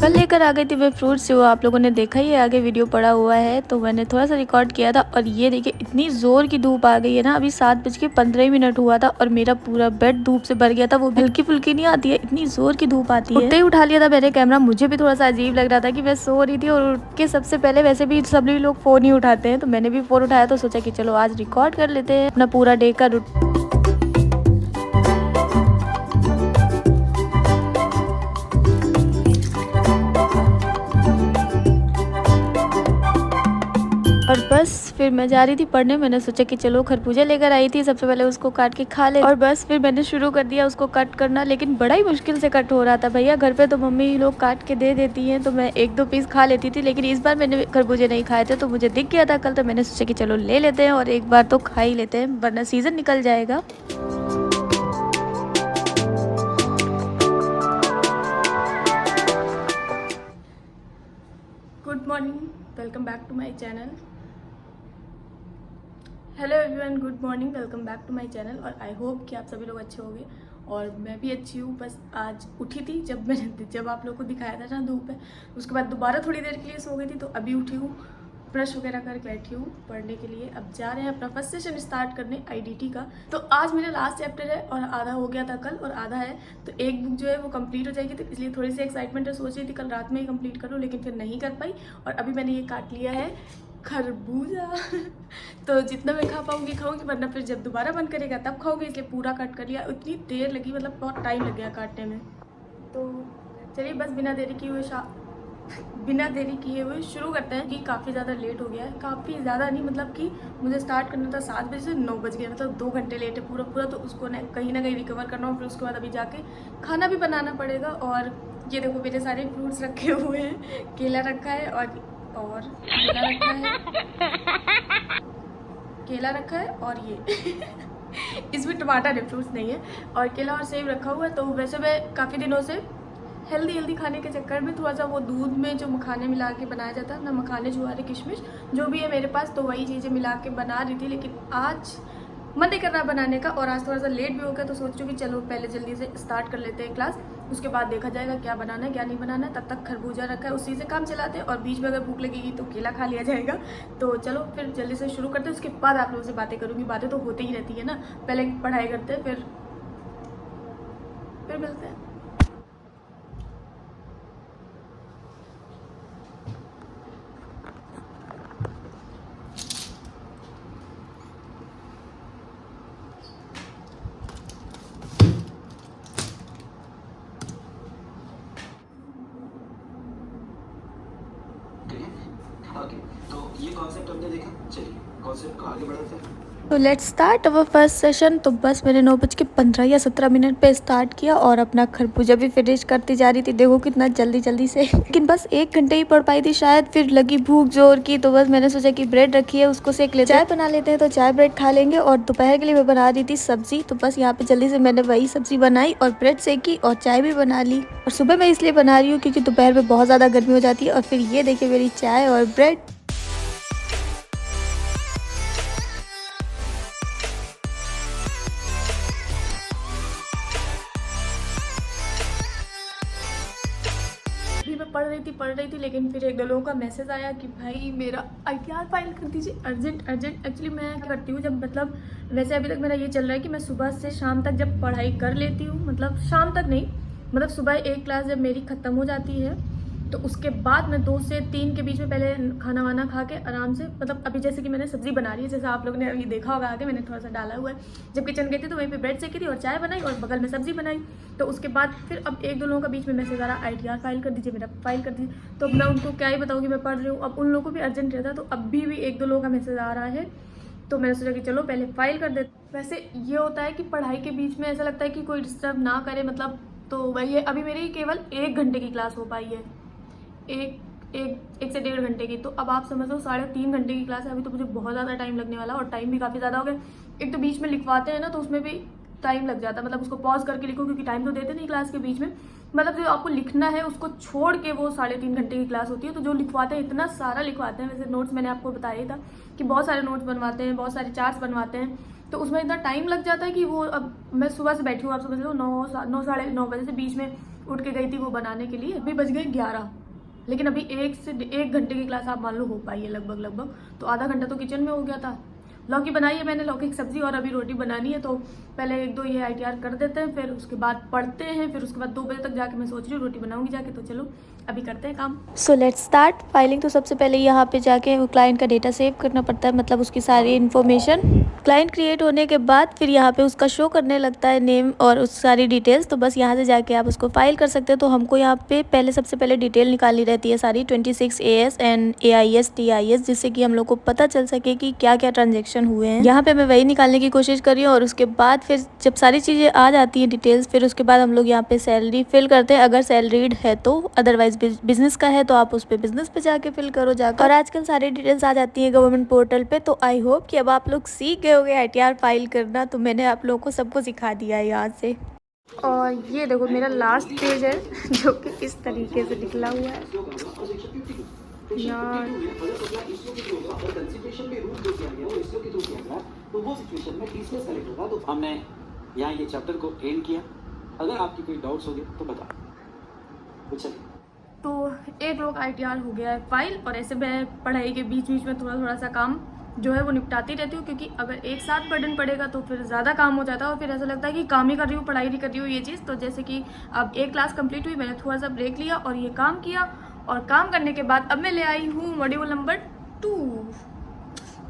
कल लेकर आ गई थी मैं फ्रूट्स, वो आप लोगों ने देखा ही है, आगे वीडियो पड़ा हुआ है, तो मैंने थोड़ा सा रिकॉर्ड किया था। और ये देखिए इतनी ज़ोर की धूप आ गई है ना, अभी 7:15 हुआ था और मेरा पूरा बेड धूप से भर गया था। वो हल्की फुल्की नहीं आती है, इतनी ज़ोर की धूप आती है। उठते ही उठा लिया था मैंने कैमरा। मुझे भी थोड़ा सा अजीब लग रहा था कि मैं सो रही थी और उठ के सबसे पहले, वैसे भी सभी लोग फ़ोन ही उठाते हैं, तो मैंने भी फ़ोन उठाया, तो सोचा कि चलो आज रिकॉर्ड कर लेते हैं अपना पूरा डे का। और बस फिर मैं जा रही थी पढ़ने। मैंने सोचा कि चलो खरबूजा लेकर आई थी, सबसे पहले उसको काट के खा ले। और बस फिर मैंने शुरू कर दिया उसको कट करना, लेकिन बड़ा ही मुश्किल से कट हो रहा था भैया। घर पे तो मम्मी लोग काट के दे देती हैं, तो मैं एक दो पीस खा लेती थी, लेकिन इस बार मैंने खरबूजे नहीं खाए थे, तो मुझे दिख गया था कल, तो मैंने सोचा कि चलो ले लेते हैं और एक बार तो खा ही लेते हैं, वरना सीज़न निकल जाएगा। Good morning, welcome back to my channel. Hello everyone, good morning, welcome back to my channel. और आई होप कि आप सभी लोग अच्छे होंगे और मैं भी अच्छी हूँ। बस आज उठी थी जब आप लोग को दिखाया था ना धूप है, उसके बाद दोबारा थोड़ी देर के लिए सो गई थी, तो अभी उठी हूँ, ब्रश वगैरह करके बैठी हूँ पढ़ने के लिए। अब जा रहे हैं अपना फर्स्ट सेशन स्टार्ट करने आईडीटी का। तो आज मेरा लास्ट चैप्टर है और आधा हो गया था कल और आधा है, तो एक बुक जो है वो कंप्लीट हो जाएगी, तो इसलिए थोड़ी सी एक्साइटमेंट है। सोच रही थी कल रात में ही कंप्लीट करूँ, लेकिन फिर नहीं कर पाई। और अभी मैंने ये काट लिया है खरबूजा तो जितना मैं खा पाऊंगी खाऊंगी, वरना फिर जब दोबारा मन करेगा तब खाऊंगी, इसलिए पूरा कट कर लिया। इतनी देर लगी, मतलब बहुत टाइम लग गया काटने में। तो चलिए बस बिना देरी किए हुए शुरू करते हैं, कि काफ़ी ज़्यादा लेट हो गया है। काफ़ी ज़्यादा नहीं, मतलब कि मुझे स्टार्ट करना था 7 बजे से 9 बज गया, मतलब 2 घंटे लेट है पूरा। तो उसको ना कहीं रिकवर करना हो, फिर उसके बाद अभी जाके खाना भी बनाना पड़ेगा। और ये देखो मेरे सारे फ्रूट्स रखे हुए हैं, केला रखा है और केला रखा है और ये इसमें टमाटर है, फ्रूट्स नहीं है। और केला और सेब रखा हुआ है। तो वैसे मैं काफ़ी दिनों से हेल्दी खाने के चक्कर में थोड़ा सा वो दूध में जो मखाने मिला के बनाया जाता है ना, मखाने छुहारे किशमिश जो भी है मेरे पास, तो वही चीज़ें मिला के बना रही थी। लेकिन आज मन नहीं कर रहा बनाने का, और आज थोड़ा सा लेट भी हो गया, तो सोच रही हूँ कि चलो पहले जल्दी से स्टार्ट कर लेते हैं क्लास, उसके बाद देखा जाएगा क्या बनाना है क्या नहीं बनाना है। तब तक खरबूजा रखा है, उसी से काम चलाते हैं, और बीच में अगर भूख लगेगी तो केला खा लिया जाएगा। तो चलो फिर जल्दी से शुरू करते हैं, उसके बाद आप लोगों से बातें करूँगी। बातें तो होती ही रहती है ना, पहले पढ़ाई करते हैं, फिर मिलते हैं। ओके, तो ये कॉन्सेप्ट हमने देखा। चलिए कॉन्सेप्ट को आगे बढ़ाते हैं। तो let's start our first session. तो बस मैंने 9:15 या 17 पे स्टार्ट किया और अपना खरबूजा भी फिनिश करती जा रही थी। देखो कितना जल्दी से लेकिन बस 1 घंटे ही पढ़ पाई थी शायद, फिर लगी भूख जोर की, तो बस मैंने सोचा कि ब्रेड रखी है उसको सेक लेते हैं, चाय बना लेते हैं, तो चाय ब्रेड खा लेंगे। और दोपहर के लिए मैं बना रही थी सब्जी, तो बस यहाँ पे जल्दी से मैंने वही सब्जी बनाई और ब्रेड सेकी और चाय भी बना ली। और सुबह मैं इसलिए बना रही हूँ क्योंकि दोपहर में बहुत ज़्यादा गर्मी हो जाती है। और फिर ये देखिए मेरी चाय और ब्रेड। मैं पढ़ रही थी, लेकिन फिर एक दो लोगों का मैसेज आया कि भाई मेरा ITR फाइल कर दीजिए अर्जेंट। एक्चुअली मैं क्या करती हूँ, जब मतलब वैसे अभी तक मेरा ये चल रहा है कि मैं सुबह से शाम तक जब पढ़ाई कर लेती हूँ, मतलब शाम तक नहीं, मतलब सुबह एक क्लास जब मेरी ख़त्म हो जाती है, तो उसके बाद मैं 2 से 3 के बीच में पहले खाना वाना खा के आराम से, मतलब अभी जैसे कि मैंने सब्जी बना रही है, जैसे आप लोगों ने अभी देखा होगा आगे मैंने थोड़ा सा डाला हुआ है। जब किचन गई थी तो वहीं पे ब्रेड सेकी थी और चाय बनाई और बगल में सब्जी बनाई। तो उसके बाद फिर अब एक दो लोगों का बीच में मैसेज आ रहा ITR फाइल कर दीजिए, मेरा फाइल कर दीजिए। तो अब मैं उनको क्या ही बताऊँ कि मैं पढ़ रही हूँ। अब उन लोगों को भी अर्जेंट रहता, तो अभी भी एक दो लोगों का मैसेज आ रहा है, तो मैंने सोचा कि चलो पहले फाइल कर दे। वैसे ये होता है कि पढ़ाई के बीच में ऐसा लगता है कि कोई डिस्टर्ब ना करे, मतलब तो वही है। अभी मेरी केवल 1 घंटे की क्लास हो पाई है, एक से 1.5 घंटे की। तो अब आप समझ लो 3.5 घंटे की क्लास है। अभी तो मुझे बहुत ज़्यादा टाइम लगने वाला, और टाइम भी काफ़ी ज़्यादा हो गया। एक तो बीच में लिखवाते हैं ना, तो उसमें भी टाइम लग जाता है, मतलब उसको पॉज करके लिखो, क्योंकि टाइम तो देते नहीं क्लास के बीच में। मतलब जो आपको लिखना है उसको छोड़ के वो 3.5 घंटे की क्लास होती है। तो जो लिखवाते हैं इतना सारा लिखवाते हैं। वैसे नोट्स मैंने आपको बताया ही था कि बहुत सारे नोट्स बनवाते हैं, बहुत सारे चार्ट्स बनवाते हैं, तो उसमें इतना टाइम लग जाता है कि वो, अब मैं सुबह से बैठी हूँ, आप समझ लो 9 साढ़े 9 बजे से, बीच में उठ के गई थी वो बनाने के लिए। अभी बज गए 11, लेकिन अभी 1 घंटे की क्लास आप मान लो हो पाई है लगभग, तो आधा घंटा तो किचन में हो गया था। लौकी बनाई है मैंने, लौकी की सब्जी, और अभी रोटी बनानी है। तो पहले 1-2 ये ITR कर देते हैं, फिर उसके बाद पढ़ते हैं, फिर उसके बाद 2 बजे तक जाके मैं सोच रही हूँ रोटी बनाऊंगी जाके। तो चलो अभी करते हैं काम। So let's start filing. तो सबसे पहले यहाँ पे जाके वो क्लाइंट का डेटा सेव करना पड़ता है, मतलब उसकी सारी इन्फॉर्मेशन। क्लाइंट क्रिएट होने के बाद फिर यहाँ पे उसका शो करने लगता है नेम और उस सारी डिटेल्स। तो बस यहाँ से जाके आप उसको फाइल कर सकते हैं। तो हमको यहाँ पे सबसे पहले डिटेल निकालनी रहती है सारी 26 AS एंड AIS TIS, जिससे कि हम लोग को पता चल सके कि क्या क्या ट्रांजेक्शन हुए हैं। यहाँ पे मैं वही निकालने की कोशिश कर रही हूँ। और उसके बाद फिर जब सारी चीज़ें आ जाती हैं डिटेल्स, फिर उसके बाद हम लोग यहाँ पे सैलरी फिल करते हैं अगर सैलरीड है तो, अदरवाइज बिजनेस का है तो आप उस पे बिजनेस पे जाके फिल करो जाकर। और आजकल सारी डिटेल्स आ जाती है गवर्नमेंट पोर्टल पे। तो आई होप कि अब आप लोग सीख गए होंगे ITR फाइल करना। तो मैंने आप लोगों को सबको सिखा दिया है यहाँ से। और ये देखो मेरा लास्ट पेज है जो कि इस तरीके से निकला हुआ है यार। तो हमने यहाँ ये चैप्टर को एंड किया। अगर आपकी कोई डाउट्स होंगे तो बता। तो एक लोग ITR हो गया है फाइल, और ऐसे मैं पढ़ाई के बीच में थोड़ा सा काम जो है वो निपटाती रहती हूँ, क्योंकि अगर एक साथ बर्डन पड़ेगा तो फिर ज़्यादा काम हो जाता है और फिर ऐसा लगता है कि काम ही कर रही हूँ, पढ़ाई नहीं कर रही हूँ ये चीज़। तो जैसे कि अब एक क्लास कंप्लीट हुई, मैंने थोड़ा सा ब्रेक लिया और ये काम किया, और काम करने के बाद अब मैं ले आई हूँ मॉड्यूल नंबर 2।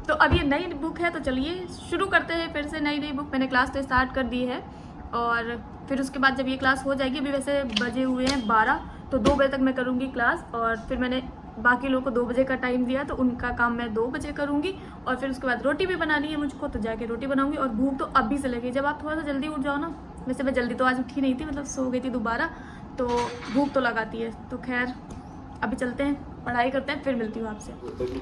तो अब ये नई बुक है, तो चलिए शुरू करते हैं फिर से नई बुक। मैंने क्लास तो स्टार्ट कर दी है, और फिर उसके बाद जब ये क्लास हो जाएगी, अभी वैसे बजे हुए हैं 12, तो 2 बजे तक मैं करूँगी क्लास। और फिर मैंने बाकी लोगों को 2 बजे का टाइम दिया, तो उनका काम मैं 2 बजे करूँगी। और फिर उसके बाद रोटी भी बनानी है मुझको, तो जाके रोटी बनाऊँगी। और भूख तो अभी से लगी, जब आप थोड़ा सा जल्दी उठ जाओ ना, वैसे मैं जल्दी तो आज उठी नहीं थी, मतलब सो गई थी दोबारा, तो भूख तो लगाती है। तो खैर अभी चलते हैं, पढ़ाई करते हैं, फिर मिलती हूँ आपसे।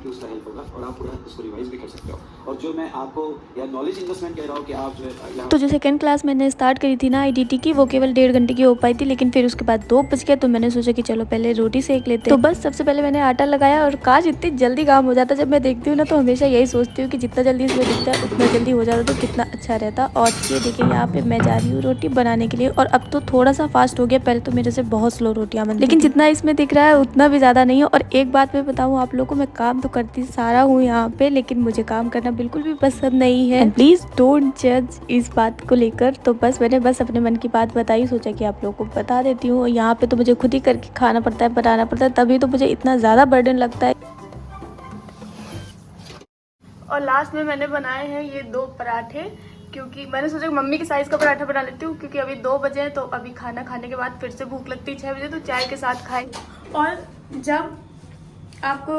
उसका हेल्प होगा और आप पूरा उसको रिवाइज भी कर सकते हो। और जो मैं आपको या नॉलेज इन्वेस्टमेंट कह रहा हूँ कि आप जो तो जो सेकंड क्लास मैंने स्टार्ट करी थी ना IDT की, वो केवल 1.5 घंटे की हो पाई थी, लेकिन फिर उसके बाद 2 बज गए। तो मैंने सोचा कि चलो पहले रोटी सेक लेते हैं। तो बस सबसे पहले मैंने आटा लगाया, और काश इतनी जल्दी काम हो जाता। जब मैं देखती हूँ ना तो हमेशा यही सोचती हूँ कि जितना जल्दी इसमें दिखता है उतना जल्दी हो जाता तो कितना अच्छा रहता। और ये देखिए यहाँ पे मैं जा रही हूँ रोटी बनाने के लिए, और अब तो थोड़ा सा फास्ट हो गया, पहले तो मेरे से बहुत स्लो रोटियाँ बनती, लेकिन जितना इसमें दिख रहा है उतना भी ज़्यादा नहीं है। और एक बात मैं बताऊँ आप लोगों को, मैं काम तो करती सारा हूँ यहाँ पे, लेकिन मुझे काम करना बिल्कुल भी पसंद नहीं है। प्लीज डोंट जज इस बात को लेकर। तो बस मैंने अपने मन की बात बताई, सोचा कि आप लोगों को बता देती हूँ। यहाँ पे तो मुझे खुद ही करके खाना पड़ता है, बनाना पड़ता है, तभी तो मुझे इतना ज़्यादा बर्डन लगता है। और लास्ट में मैंने बनाए हैं ये 2 पराठे, क्योंकि मैंने सोचा मम्मी के साइज़ का पराठा बना लेती हूँ, क्योंकि अभी 2 बजे हैं, तो अभी खाना खाने के बाद फिर से भूख लगती है 6 बजे, तो चाय के साथ खाएं। और जब आपको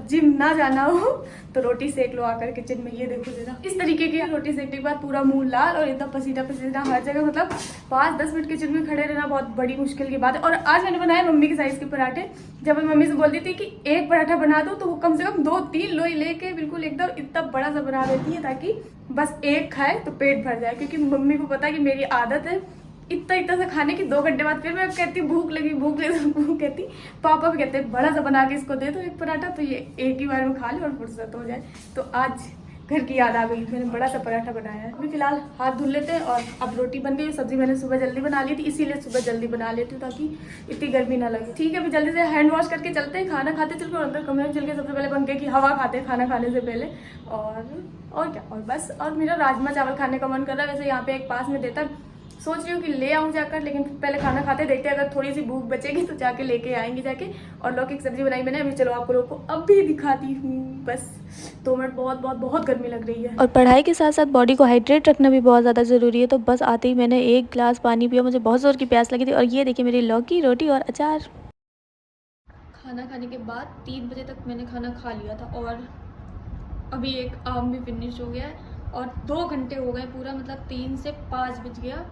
जिम ना जाना हो तो रोटी सेक लो आकर किचन में। ये देखो जरा, इस तरीके की रोटी सेकने के बाद पूरा मुंह लाल और एकदम पसीना पसीना हर जगह, मतलब 5-10 मिनट किचन में खड़े रहना बहुत बड़ी मुश्किल की बात है। और आज मैंने बनाया मम्मी के साइज़ के पराठे। जब मैं मम्मी से बोलती थी कि एक पराठा बना दो, तो वो कम से कम 2-3 लोई लेके बिल्कुल एकदम इतना बड़ा सा बना देती है, ताकि बस एक खाए तो पेट भर जाए। क्योंकि मम्मी को पता है कि मेरी आदत है इतना सा खाने की, 2 घंटे बाद फिर मैं कहती भूख लगी कहती, पापा भी कहते हैं बड़ा सा बना के इसको दे दो एक पराठा, तो ये एक ही बार में खा ले और फुर्सत हो जाए। तो आज घर की याद आ गई, मैंने बड़ा सा पराठा बनाया है। अभी फिलहाल हाथ धुल लेते हैं, और अब रोटी बन गई। सब्जी मैंने सुबह जल्दी बना ली थी, इसीलिए सुबह जल्दी बना लेती हूँ ताकि इतनी गर्मी ना लगे। ठीक है, अभी जल्दी से हैंड वॉश करके चलते हैं, खाना खाते चल के, और अंदर कमरे में चल के सबसे पहले पंखे की हवा खाते हैं खाना खाने से पहले। और क्या, और बस। और मेरा राजमा चावल खाने का मन कर रहा है, वैसे यहाँ पे एक पास में देता, सोच रही हूँ कि ले आऊँ जाकर, लेकिन पहले खाना खाते देखते हैं, अगर थोड़ी सी भूख बचेगी तो जाके लेके आएंगे जाके। और लौकी की सब्जी बनाई मैंने, अभी चलो आपको लोगों को अभी दिखाती हूँ। बस 2 मिनट, बहुत गर्मी लग रही है। और पढ़ाई के साथ साथ बॉडी को हाइड्रेट रखना भी बहुत ज़्यादा ज़रूरी है। तो बस आते ही मैंने 1 गिलास पानी पिया, मुझे बहुत ज़ोर की प्यास लगी थी। और ये देखिए मेरी लौकी, रोटी और अचार। खाना खाने के बाद 3 बजे तक मैंने खाना खा लिया था, और अभी एक आम भी फिनिश हो गया है। और 2 घंटे हो गए पूरा, मतलब 3 से 5 बज गया।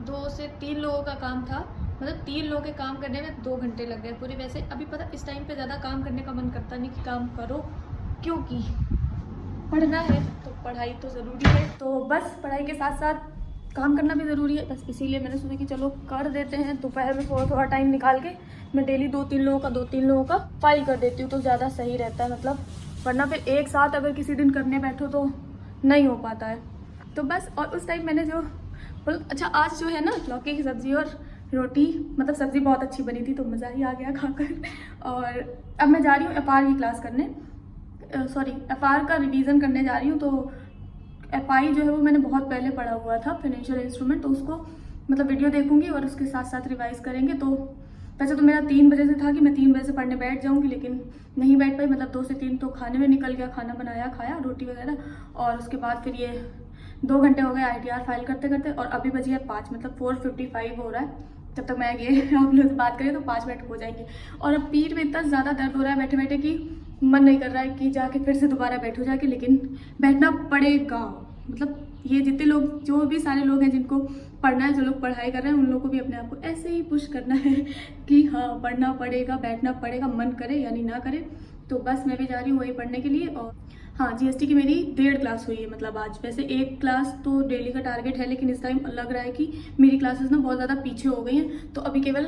2 से 3 लोगों का काम था, मतलब 3 लोगों के काम करने में 2 घंटे लग गए पूरे। वैसे अभी पता इस टाइम पे ज़्यादा काम करने का मन करता नहीं कि काम करो, क्योंकि पढ़ना है तो पढ़ाई तो ज़रूरी है। तो बस पढ़ाई के साथ साथ काम करना भी ज़रूरी है, बस इसीलिए मैंने सोचा कि चलो कर देते हैं। दोपहर में थोड़ा टाइम निकाल के मैं डेली 2-3 लोगों का फाइल कर देती हूँ, तो ज़्यादा सही रहता है। मतलब वरना फिर एक साथ अगर किसी दिन करने बैठो तो नहीं हो पाता है। तो बस, और उस टाइम मैंने जो अच्छा आज जो है ना लौकी की सब्ज़ी और रोटी मतलब सब्ज़ी बहुत अच्छी बनी थी तो मज़ा ही आ गया खाकर। और अब मैं जा रही हूँ एफआर की क्लास करने, सॉरी एफआर का रिवीजन करने जा रही हूँ। तो एफआई जो है वो मैंने बहुत पहले पढ़ा हुआ था, फाइनेंशियल इंस्ट्रूमेंट, तो उसको मतलब वीडियो देखूंगी और उसके साथ साथ रिवाइज करेंगे। तो वैसे तो मेरा 3 बजे से था कि मैं 3 बजे से पढ़ने बैठ जाऊंगी, लेकिन नहीं बैठ पाई। मतलब 2 से 3 तो खाने में निकल गया, खाना बनाया खाया रोटी वगैरह, और उसके बाद फिर ये 2 घंटे हो गए ITR फाइल करते करते, और अभी बजी है 5, मतलब 4:55 हो रहा है। जब तक मैं ये आप लोग से बात करें तो 5 मिनट हो जाएंगे। और अब पीठ में इतना ज़्यादा दर्द हो रहा है बैठे बैठे कि मन नहीं कर रहा है कि जाके फिर से दोबारा बैठो जाके, लेकिन बैठना पड़ेगा। मतलब ये जितने लोग, जो भी सारे लोग हैं जिनको पढ़ना है, जो लोग पढ़ाई कर रहे हैं, उन लोगों को भी अपने आप को ऐसे ही पुश करना है कि हाँ पढ़ना पड़ेगा, बैठना पड़ेगा, मन करे यानी ना करे। तो बस मैं भी जा रही हूँ वही पढ़ने के लिए। और हाँ, GST की मेरी 1.5 क्लास हुई है, मतलब आज। वैसे 1 क्लास तो डेली का टारगेट है, लेकिन इस टाइम लग रहा है कि मेरी क्लासेस ना बहुत ज़्यादा पीछे हो गई हैं, तो अभी केवल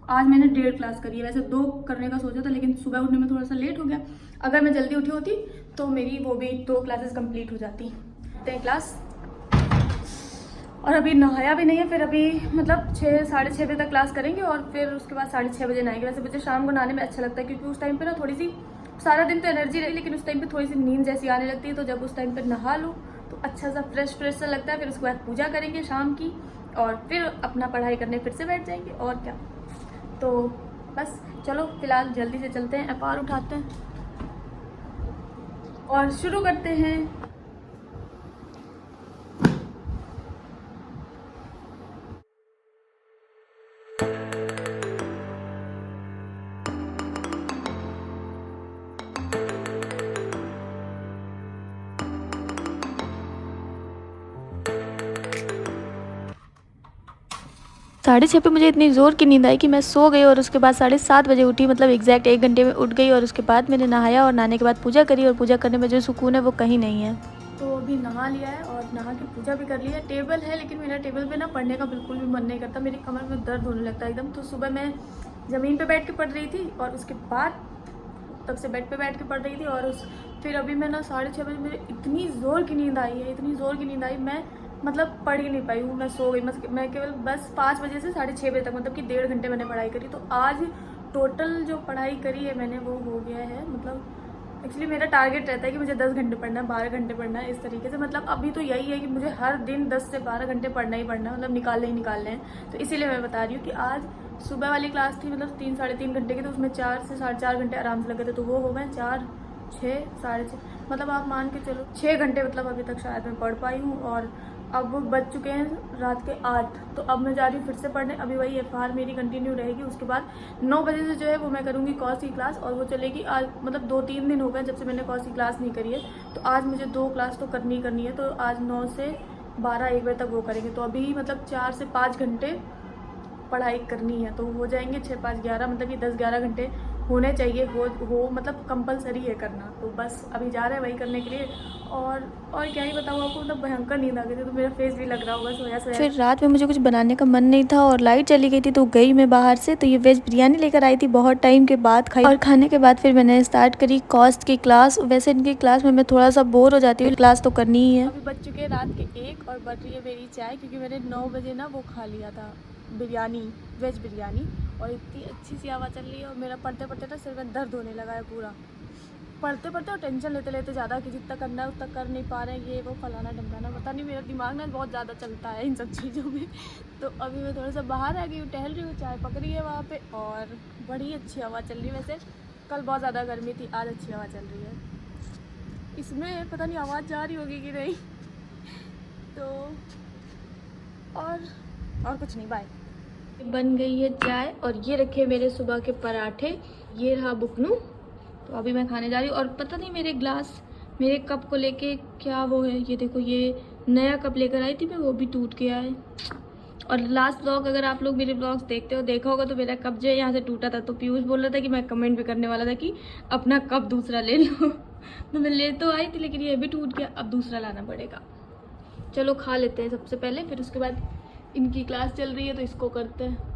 आज मैंने 1.5 क्लास करी है। वैसे 2 करने का सोचा था, लेकिन सुबह उठने में थोड़ा सा लेट हो गया। अगर मैं जल्दी उठी होती तो मेरी वो भी 2 क्लासेस कंप्लीट हो जाती। क्लास, और अभी नहाया भी नहीं है, फिर अभी मतलब 6 साढ़े 6 बजे तक क्लास करेंगे और फिर उसके बाद 6:30 बजे नहाएंगे। वैसे मुझे शाम को नहाने में अच्छा लगता है, क्योंकि उस टाइम पे ना थोड़ी सी, सारा दिन तो एनर्जी रही, लेकिन उस टाइम पे थोड़ी सी नींद जैसी आने लगती है। तो जब उस टाइम पे नहा लूँ तो अच्छा सा फ्रेश सा लगता है। फिर उसके बाद पूजा करेंगे शाम की, और फिर अपना पढ़ाई करने फिर से बैठ जाएंगे, और क्या। तो बस चलो फिलहाल जल्दी से चलते हैं, एफआर उठाते हैं और शुरू करते हैं। साढ़े 6 पे मुझे इतनी ज़ोर की नींद आई कि मैं सो गई, और उसके बाद 7:30 बजे उठी, मतलब एग्जैक्ट 1 घंटे में उठ गई। और उसके बाद मैंने नहाया, और नहाने के बाद पूजा करी, और पूजा करने में जो सुकून है वो कहीं नहीं है। तो अभी नहा लिया है और नहा के पूजा भी कर ली है। टेबल है, लेकिन मेरा टेबल पे ना पढ़ने का बिल्कुल भी मन नहीं करता, मेरी कमर में दर्द होने लगता है एकदम। तो सुबह मैं ज़मीन पे बैठ के पढ़ रही थी, और उसके बाद तब से बेड पे बैठ के पढ़ रही थी। और फिर अभी मैं ना 6:30 बजे मेरे इतनी ज़ोर की नींद आई है, इतनी ज़ोर की नींद आई, मैं मतलब पढ़ ही नहीं पाई हूँ, मैं सो गई। मैं केवल बस 5 बजे से 6:30 बजे तक, मतलब कि 1.5 घंटे मैंने पढ़ाई करी। तो आज टोटल जो पढ़ाई करी है मैंने वो हो गया है, मतलब एक्चुअली मेरा टारगेट रहता है कि मुझे 10 घंटे पढ़ना है, 12 घंटे पढ़ना है, इस तरीके से। मतलब अभी तो यही है कि मुझे हर दिन 10 से 12 घंटे पढ़ना ही पढ़ना है, मतलब निकालने ही निकालने हैं। तो इसीलिए मैं बता रही हूँ कि आज सुबह वाली क्लास थी, मतलब 3 साढ़े 3 घंटे की, तो उसमें 4 से 4.5 घंटे आराम से लगे थे। तो वो हो गए 4, 6, 6:30, मतलब आप मान के चलो 6 घंटे, मतलब अभी तक शायद मैं पढ़ पाई हूँ। और अब बज चुके हैं रात के 8, तो अब मैं जा रही हूँ फिर से पढ़ने। अभी वही एफआर मेरी कंटिन्यू रहेगी। उसके बाद 9 बजे से जो है वो मैं करूँगी कॉस की क्लास, और वो चलेगी आज, मतलब 2-3 दिन हो गए जब से मैंने कॉस की क्लास नहीं करी है। तो आज मुझे 2 क्लास तो करनी है, तो आज 9 से 12-1 बजे तक वो करेंगे। तो अभी मतलब 4 से 5 घंटे पढ़ाई करनी है, तो हो जाएंगे 6, 5, 11, मतलब कि 10-11 घंटे होने चाहिए, हो मतलब कंपलसरी है करना। तो बस अभी जा रहे हैं वही करने के लिए। और क्या ही बताऊँ आपको, मतलब भयंकर नींद आ गई थी, तो मेरा फेस भी लग रहा होगा सोया सोया। फिर रात में मुझे कुछ बनाने का मन नहीं था, और लाइट चली गई थी, तो गई मैं बाहर से, तो ये वेज बिरयानी लेकर आई थी, बहुत टाइम के बाद खाई। और खाने के बाद फिर मैंने स्टार्ट करी कॉस्ट की क्लास। वैसे इनकी क्लास में मैं थोड़ा सा बोर हो जाती हूँ, क्लास तो करनी ही है। अभी बज चुके हैं रात के 1 और बन रही है मेरी चाय, क्योंकि मैंने 9 बजे ना वो खा लिया था बिरयानी, वेज बिरयानी, और इतनी अच्छी सी हवा चल रही है। और मेरा पढ़ते पढ़ते ना सिर में दर्द होने लगा है पूरा, पढ़ते पढ़ते और टेंशन लेते लेते ज़्यादा, कि जितना करना है उतना कर नहीं पा रहे हैं, ये वो फलाना ढमकाना, पता नहीं, मेरा दिमाग ना बहुत ज़्यादा चलता है इन सब चीज़ों में। तो अभी मैं थोड़ा सा बाहर आ गई हूँ, टहल रही हूँ, चाय पक रही है वहाँ पे, और बड़ी अच्छी हवा चल रही है। वैसे कल बहुत ज़्यादा गर्मी थी, आज अच्छी हवा चल रही है। इसमें पता नहीं आवाज़ जा रही होगी कि नहीं। तो और कुछ नहीं, बाय। बन गई है चाय, और ये रखे मेरे सुबह के पराठे, ये रहा बुकनू। तो अभी मैं खाने जा रही हूँ। और पता नहीं मेरे कप को लेके क्या वो है, ये देखो, ये नया कप लेकर आई थी मैं, वो भी टूट गया है। और लास्ट व्लॉग, अगर आप लोग मेरे व्लॉग्स देखते हो, देखा होगा, तो मेरा कप जो है यहाँ से टूटा था। तो पीयूष बोल रहा था कि मैं कमेंट भी करने वाला था कि अपना कप दूसरा ले लो। तो मैं ले तो आई थी, लेकिन ये भी टूट गया, अब दूसरा लाना पड़ेगा। चलो खा लेते हैं सबसे पहले, फिर उसके बाद इनकी क्लास चल रही है तो इसको करते हैं।